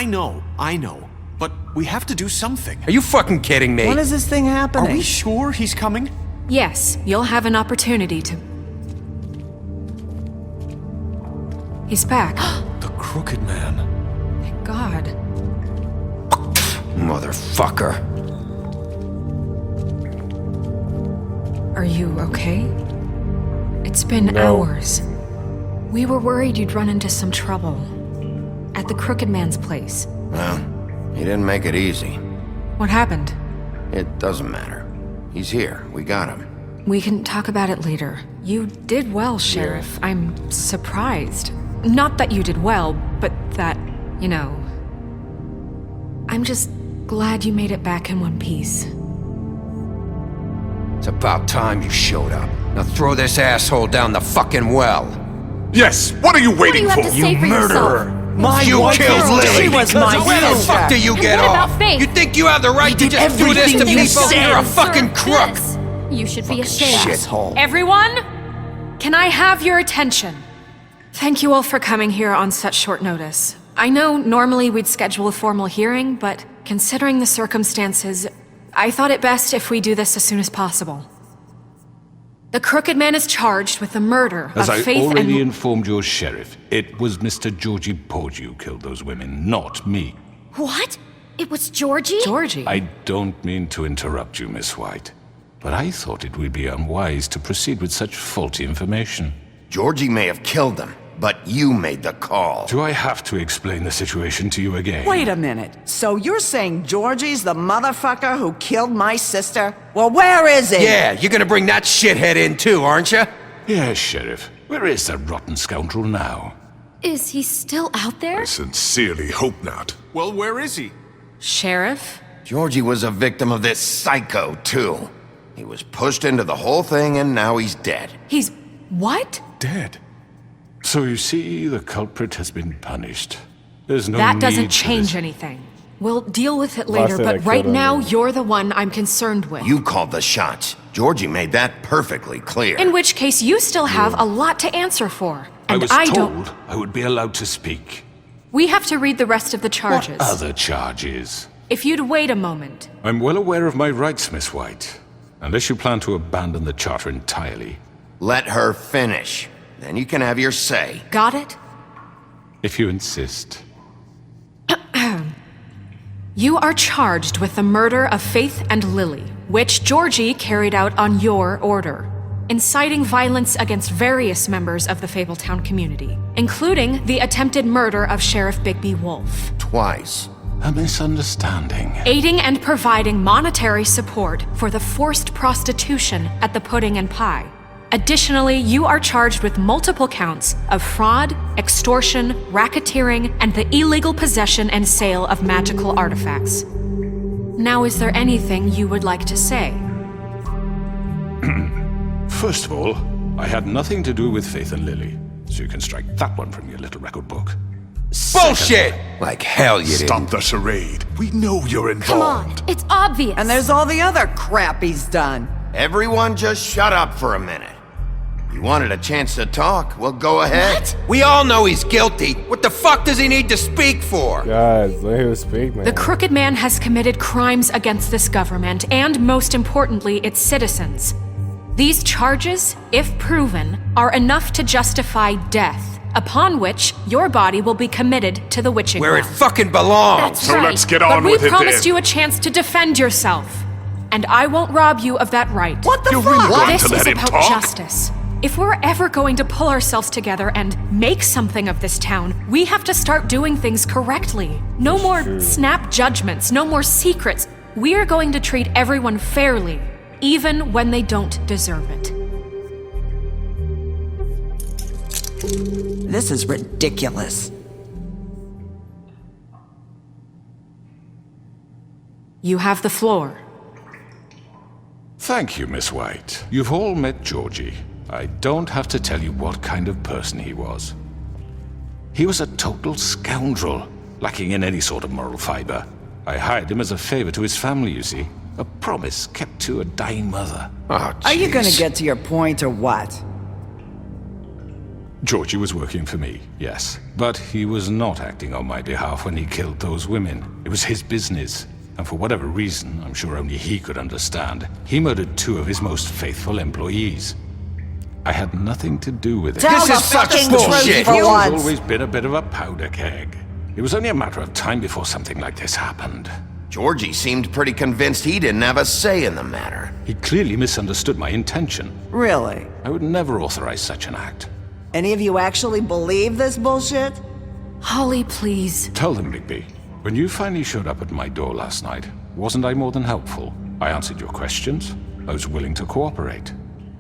I know. But we have to do something. Are you fucking kidding me? When is this thing happening? Are we sure he's coming? Yes, you'll have an opportunity to... He's back. The Crooked Man. Thank God. Motherfucker. Are you okay? It's been hours. We were worried you'd run into some trouble. At the Crooked Man's place. Well, he didn't make it easy. What happened? It doesn't matter. He's here. We got him. We can talk about it later. You did well, Sheriff. I'm surprised. Not that you did well, but that, you know... I'm just glad you made it back in one piece. It's about time you showed up. Now throw this asshole down the fucking well. Yes, what are you waiting What do you have to say for murderer! yourself? My You wife, killed girl, Lily! She was my Where the sister. fuck do you And get what off? about Faith? You think you have the right to did just do this to everything you people? said. You're a fucking crook! This. You should be ashamed. Shithole. Everyone, can I have your attention? Thank you all for coming here on such short notice. I know normally we'd schedule a formal hearing, but considering the circumstances, I thought it best if we do this as soon as possible. The Crooked Man is charged with the murder As of I Faith already and... informed your sheriff, it was Mr. Georgie Porgy who killed those women, not me. What? It was Georgie? Georgie? I don't mean to interrupt you, Miss White, but I thought it would be unwise to proceed with such faulty information. Georgie may have killed them, but you made the call. Do I have to explain the situation to you again? Wait a minute. So you're saying Georgie's the motherfucker who killed my sister? Well, where is he? Yeah, you're gonna bring that shithead in too, aren't you? Yes, Sheriff. Where is that rotten scoundrel now? Is he still out there? I sincerely hope not. Well, where is he? Sheriff? Georgie was a victim of this psycho, too. He was pushed into the whole thing and now he's dead. He's... what? Dead. So you see, the culprit has been punished. There's no That need doesn't for change this. anything. We'll deal with it I later, said I but right killed him. now, you're the one I'm concerned with. You called the shots. Georgie made that perfectly clear. In which case, you still have a lot to answer for. I And was I told don't... I would be allowed to speak. We have to read the rest of the charges. What other charges? If you'd wait a moment. I'm well aware of my rights, Miss White. Unless you plan to abandon the charter entirely. Let her finish. Then you can have your say. Got it? If you insist. You are charged with the murder of Faith and Lily, which Georgie carried out on your order, inciting violence against various members of the Fabletown community, including the attempted murder of Sheriff Bigby Wolf. Twice. A misunderstanding. Aiding and providing monetary support for the forced prostitution at the Pudding and Pie. Additionally, you are charged with multiple counts of fraud, extortion, racketeering, and the illegal possession and sale of magical artifacts. Now, is there anything you would like to say? First of all, I had nothing to do with Faith and Lily, so you can strike that one from your little record book. Bullshit! Like hell you Stop didn't. the charade. We know you're Come on, involved. it's obvious. And there's all the other crap he's done. Everyone just shut up for a minute. You wanted a chance to talk? Well, go ahead. What? We all know he's guilty. What the fuck does he need to speak for? Guys, let him speak, man. The Crooked Man has committed crimes against this government and, most importantly, its citizens. These charges, if proven, are enough to justify death, upon which your body will be committed to the witching Where it well. fucking belongs. That's So right. let's get But on we with it promised then. you a chance to defend yourself, and I won't rob you of that right. What the You're fuck? really going This to is let him about talk? justice. If we're ever going to pull ourselves together and make something of this town, we have to start doing things correctly. No more snap judgments, no more secrets. We're going to treat everyone fairly, even when they don't deserve it. This is ridiculous. You have the floor. Thank you, Miss White. You've all met Georgie. I don't have to tell you what kind of person he was. He was a total scoundrel, lacking in any sort of moral fiber. I hired him as a favor to his family, you see. A promise kept to a dying mother. Oh, Are you gonna jeez. get to your point or what? Georgie was working for me, yes. But he was not acting on my behalf when he killed those women. It was his business. And for whatever reason, I'm sure only he could understand, he murdered 2 of his most faithful employees. I had nothing to do with it. Tell This the is such fucking bullshit. truth for He's once. always been a bit of a powder keg. It was only a matter of time before something like this happened. Georgie seemed pretty convinced he didn't have a say in the matter. He clearly misunderstood my intention. Really? I would never authorize such an act. Any of you actually believe this bullshit? Holly, please. Tell them, Bigby. When you finally showed up at my door last night, wasn't I more than helpful? I answered your questions. I was willing to cooperate.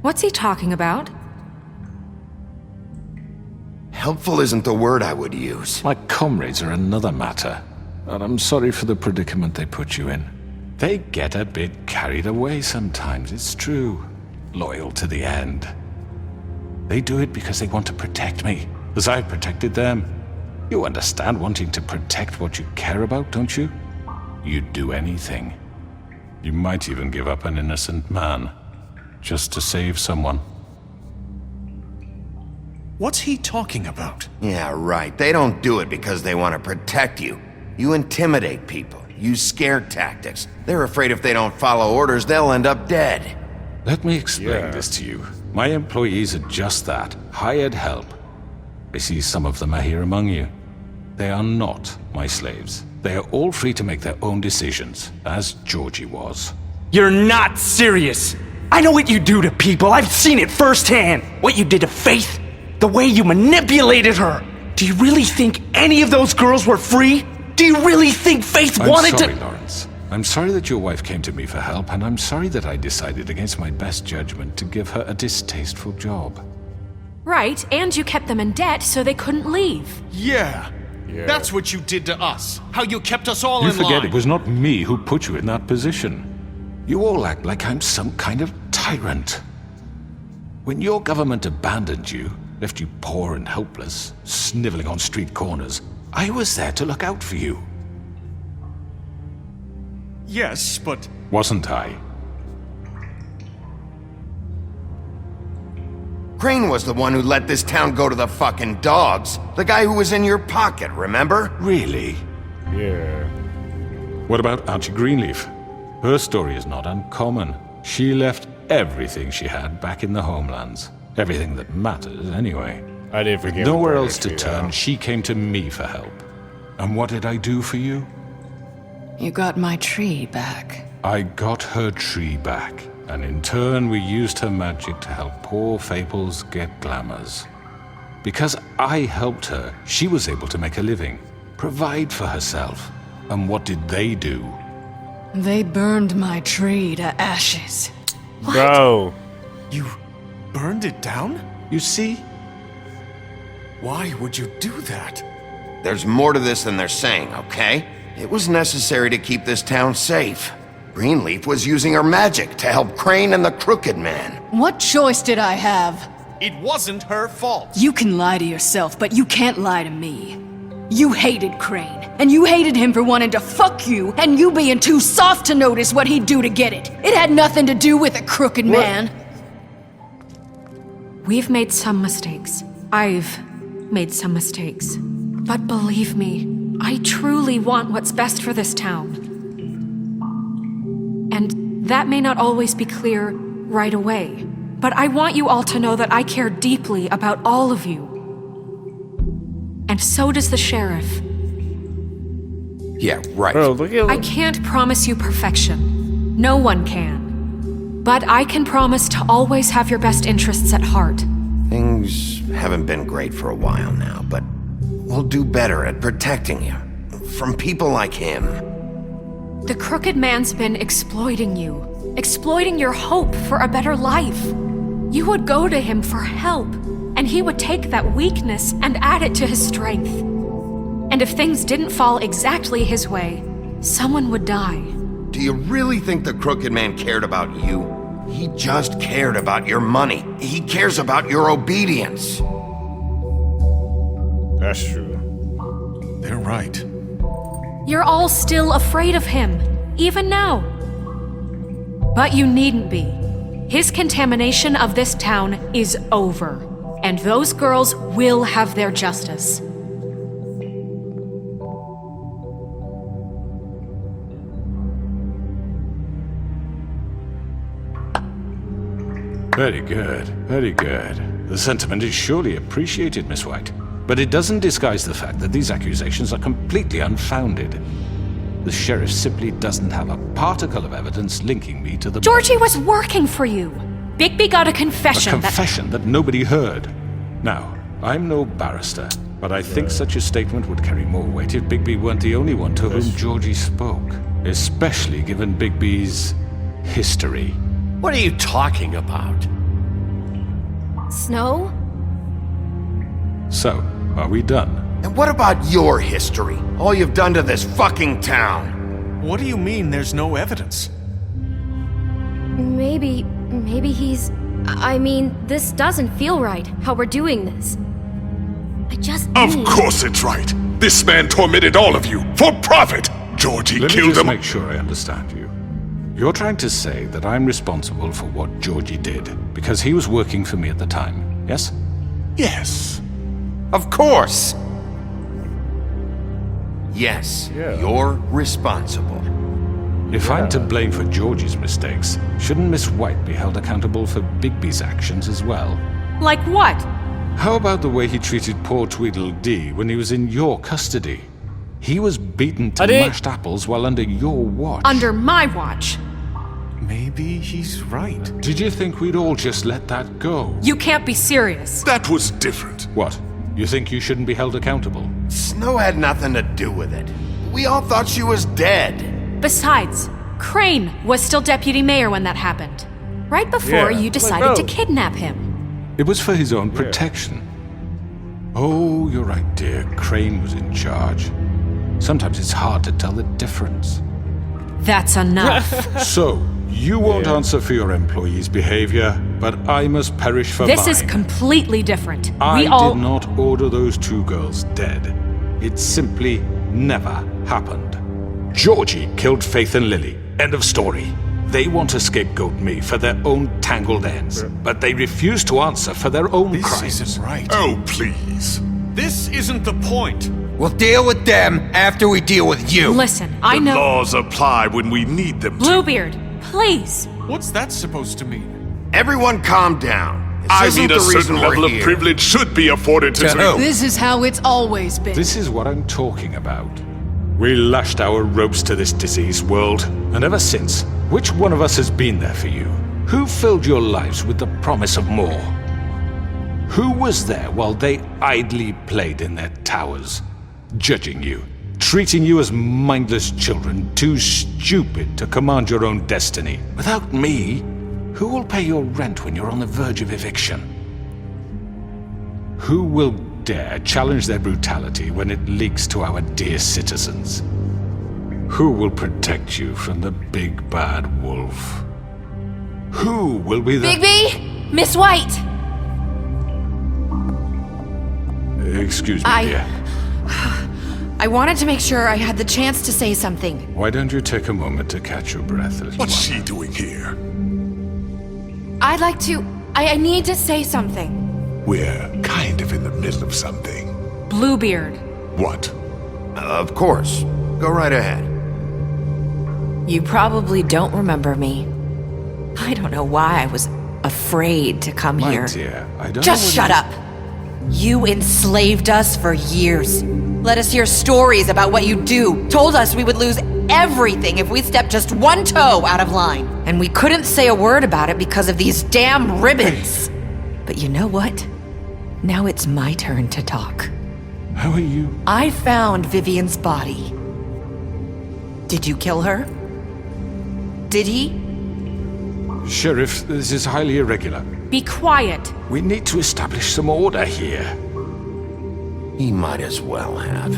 What's he talking about? Helpful isn't the word I would use. My comrades are another matter. And I'm sorry for the predicament they put you in. They get a bit carried away sometimes, it's true. Loyal to the end. They do it because they want to protect me, as I've protected them. You understand wanting to protect what you care about, don't you? You'd do anything. You might even give up an innocent man, just to save someone. What's he talking about? Yeah, right. They don't do it because they want to protect you. You intimidate people, use scare tactics. They're afraid if they don't follow orders, they'll end up dead. Let me explain this to you. My employees are just that, hired help. I see some of them are here among you. They are not my slaves. They are all free to make their own decisions, as Georgie was. You're not serious. I know what you do to people. I've seen it firsthand. What you did to Faith. The way you manipulated her. Do you really think any of those girls were free? Do you really think Faith wanted I'm sorry, to— Lawrence. I'm sorry that your wife came to me for help, and I'm sorry that I decided against my best judgment to give her a distasteful job. Right, and you kept them in debt so they couldn't leave. Yeah. That's what you did to us. How you kept us all You in line. forget it was not me who put you in that position. You all act like I'm some kind of tyrant. When your government abandoned you, left you poor and helpless, sniveling on street corners, I was there to look out for you. Yes, but... Wasn't I? Crane was the one who let this town go to the fucking dogs. The guy who was in your pocket, remember? Really? Yeah. What about Auntie Greenleaf? Her story is not uncommon. She left everything she had back in the homelands. Everything that matters, anyway. I didn't With forget. nowhere about else to it, turn, she came to me for help. And what did I do for you? You got my tree back. I got her tree back, and in turn we used her magic to help poor Fables get glamours. Because I helped her, she was able to make a living, provide for herself. And what did they do? They burned my tree to ashes. Bro. You burned it down? You see? Why would you do that? There's more to this than they're saying, okay? It was necessary to keep this town safe. Greenleaf was using her magic to help Crane and the Crooked Man. What choice did I have? It wasn't her fault. You can lie to yourself, but you can't lie to me. You hated Crane, and you hated him for wanting to fuck you, and you being too soft to notice what he'd do to get it. It had nothing to do with a crooked man. We've made some mistakes. I've made some mistakes. But believe me, I truly want what's best for this town. And that may not always be clear right away, but I want you all to know that I care deeply about all of you. And so does the sheriff. Yeah, right. Bro, look at I can't promise you perfection. No one can. But I can promise to always have your best interests at heart. Things haven't been great for a while now, but we'll do better at protecting you. From people like him. The Crooked Man's been exploiting you, exploiting your hope for a better life. You would go to him for help, and he would take that weakness and add it to his strength. And if things didn't fall exactly his way, someone would die. Do you really think the Crooked Man cared about you? He just cared about your money. He cares about your obedience. That's true. They're right. You're all still afraid of him, even now. But you needn't be. His contamination of this town is over. And those girls will have their justice. Very good, very good. The sentiment is surely appreciated, Miss White. But it doesn't disguise the fact that these accusations are completely unfounded. The sheriff simply doesn't have a particle of evidence linking me to the... Georgie was working for you. Bigby got a confession A confession that nobody heard. Now, I'm no barrister, but I think such a statement would carry more weight if Bigby weren't the only one to whom Georgie spoke. Especially given Bigby's history. What are you talking about? Snow? So, are we done? And what about your history? All you've done to this fucking town? What do you mean there's no evidence? Maybe he's... I mean, this doesn't feel right, how we're doing this. I just Of need... course it's right. This man tormented all of you for profit. Georgie Let me killed just him. make sure I understand you. You're trying to say that I'm responsible for what Georgie did because he was working for me at the time, yes? Yes. Of course! Yes, Yeah. you're responsible. If I'm to blame for Georgie's mistakes, shouldn't Miss White be held accountable for Bigby's actions as well? Like what? How about the way he treated poor Tweedledee when he was in your custody? He was beaten to Adi! mashed apples while under your watch. Under my watch. Maybe he's right. Did you think we'd all just let that go? You can't be serious. That was different. What? You think you shouldn't be held accountable? Snow had nothing to do with it. We all thought she was dead. Besides, Crane was still deputy mayor when that happened. Right before Yeah. you decided to no. kidnap him. It was for his own protection. Oh, you're right, dear. Crane was in charge. Sometimes it's hard to tell the difference. That's enough. So, you won't answer for your employees' behavior, but I must perish for This mine. is completely different. I We all... did not order those two girls dead. It simply never happened. Georgie killed Faith and Lily. End of story. They want to scapegoat me for their own tangled ends, but they refuse to answer for their own This crimes. isn't right. Oh, please. This isn't the point. We'll deal with them after we deal with you. Listen, I The know... laws apply when we need them to. Bluebeard, please. What's that supposed to mean? Everyone calm down. This I isn't mean, a the reason certain we're level of here. privilege should be afforded to... who? This is how it's always been. This is what I'm talking about. We lashed our ropes to this diseased world, and ever since, which one of us has been there for you? Who filled your lives with the promise of more? Who was there while they idly played in their towers, judging you, treating you as mindless children, too stupid to command your own destiny? Without me, who will pay your rent when you're on the verge of eviction? Who will dare challenge their brutality when it leaks to our dear citizens? Who will protect you from the big bad wolf? Who will be the... Bigby! Miss White! Excuse me, dear. I wanted to make sure I had the chance to say something. Why don't you take a moment to catch your breath, little What's one? she doing here? I'd like to... I need to say something. We're kind of in the middle of something. Bluebeard. What? Of course. Go right ahead. You probably don't remember me. I don't know why I was afraid to come My here. dear, I don't Just know shut up! You enslaved us for years. Let us hear stories about what you do. Told us we would lose everything if we stepped just one toe out of line. And we couldn't say a word about it because of these damn ribbons. But you know what? Now it's my turn to talk. How are you? I found Vivian's body. Did you kill her? Did he? Sheriff, this is highly irregular. Be quiet. We need to establish some order here. He might as well have.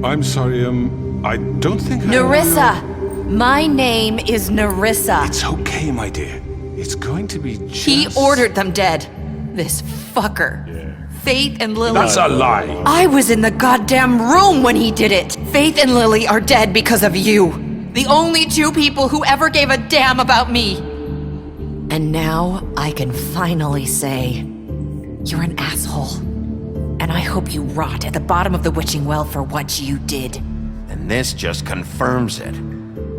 I'm sorry, I don't think Nerissa! My name is Nerissa. It's okay, my dear. It's going to be just... He ordered them dead. This fucker. Faith and Lily. That's a lie. I was in the goddamn room when he did it. Faith and Lily are dead because of you. The only two people who ever gave a damn about me. And now I can finally say, You're an asshole. And I hope you rot at the bottom of the witching well for what you did. And this just confirms it.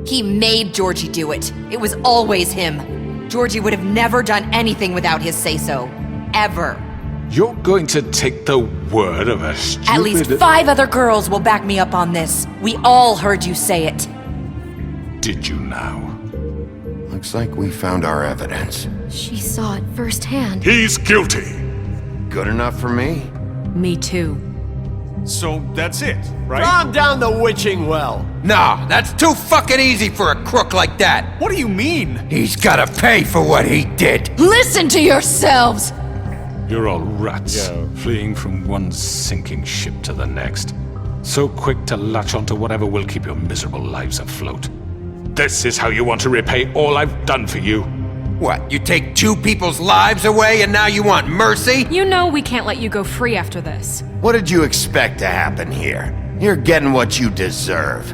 He made Georgie do it. It was always him. Georgie would have never done anything without his say-so. Ever. You're going to take the word of a stupid... At least 5 other girls will back me up on this. We all heard you say it. Did you now? Looks like we found our evidence. She saw it firsthand. He's guilty. Good enough for me. Me too. So that's it, right? Calm down the witching well. Nah, that's too fucking easy for a crook like that. What do you mean? He's gotta pay for what he did. Listen to yourselves! You're all rats, Yo. fleeing from one sinking ship to the next. So quick to latch onto whatever will keep your miserable lives afloat. This is how you want to repay all I've done for you? What, you take 2 people's lives away and now you want mercy? You know we can't let you go free after this. What did you expect to happen here? You're getting what you deserve.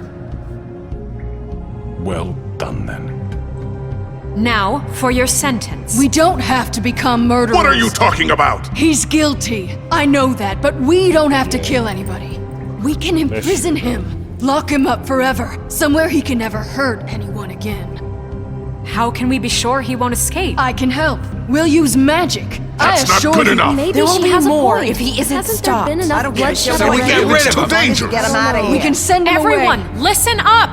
Well done, then. Now, for your sentence. We don't have to become murderers. What are you talking about? He's guilty. I know that, but we don't have to kill anybody. We can imprison him. Lock him up forever. Somewhere he can never hurt anyone again. How can we be sure he won't escape? I can help. We'll use magic. That's not good enough. Maybe There will she be has more a point. if he isn't Hasn't stopped. there been enough I don't give a shit bloodshed what we you get do. rid It's of too him. dangerous. Get him out of here. We can send him away. Everyone, listen up!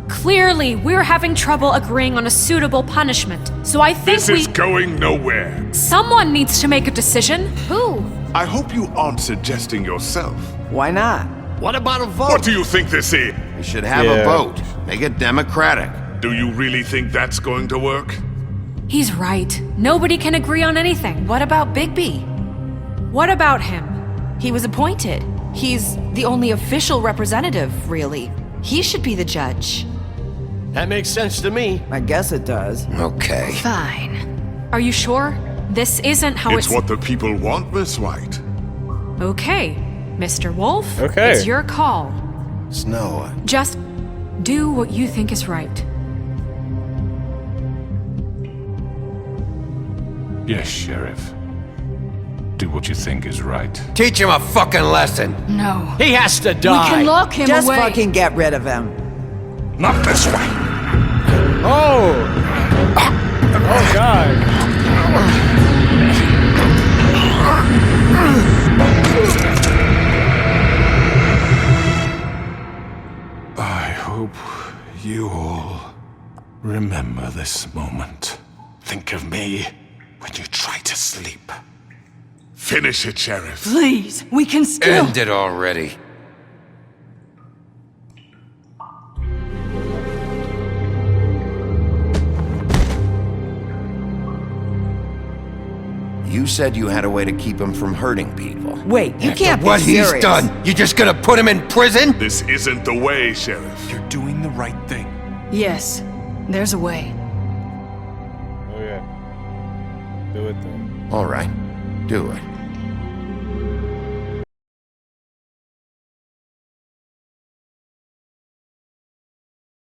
Clearly, we're having trouble agreeing on a suitable punishment. So I think This is going nowhere. someone needs to make a decision. Who? I hope you aren't suggesting yourself. Why not? What about a vote? What do you think this is? We should have Yeah. a vote. Make it democratic. Do you really think that's going to work? He's right. Nobody can agree on anything. What about Bigby? What about him? He was appointed. He's the only official representative, really. He should be the judge. That makes sense to me. I guess it does. Okay. Fine. Are you sure? This isn't how It's what the people want, Miss White. Okay, Mr. Wolf. Okay. It's your call. Snow, Just do what you think is right. Yes, Sheriff. Do what you think is right. Teach him a fucking lesson. No. He has to We die. can lock him Just away. fucking get rid of him. Not this way! Oh! Oh, God. I hope you all remember this moment. Think of me when you try to sleep. Finish it, Sheriff. Please, we can still. End it already. you said you had a way to keep him from hurting people. Wait, you can't be What he's serious. done, you just gonna put him in prison? This isn't the way, Sheriff. You're doing the right thing. Yes, there's a way. Oh, yeah. Do it then. All right, do it.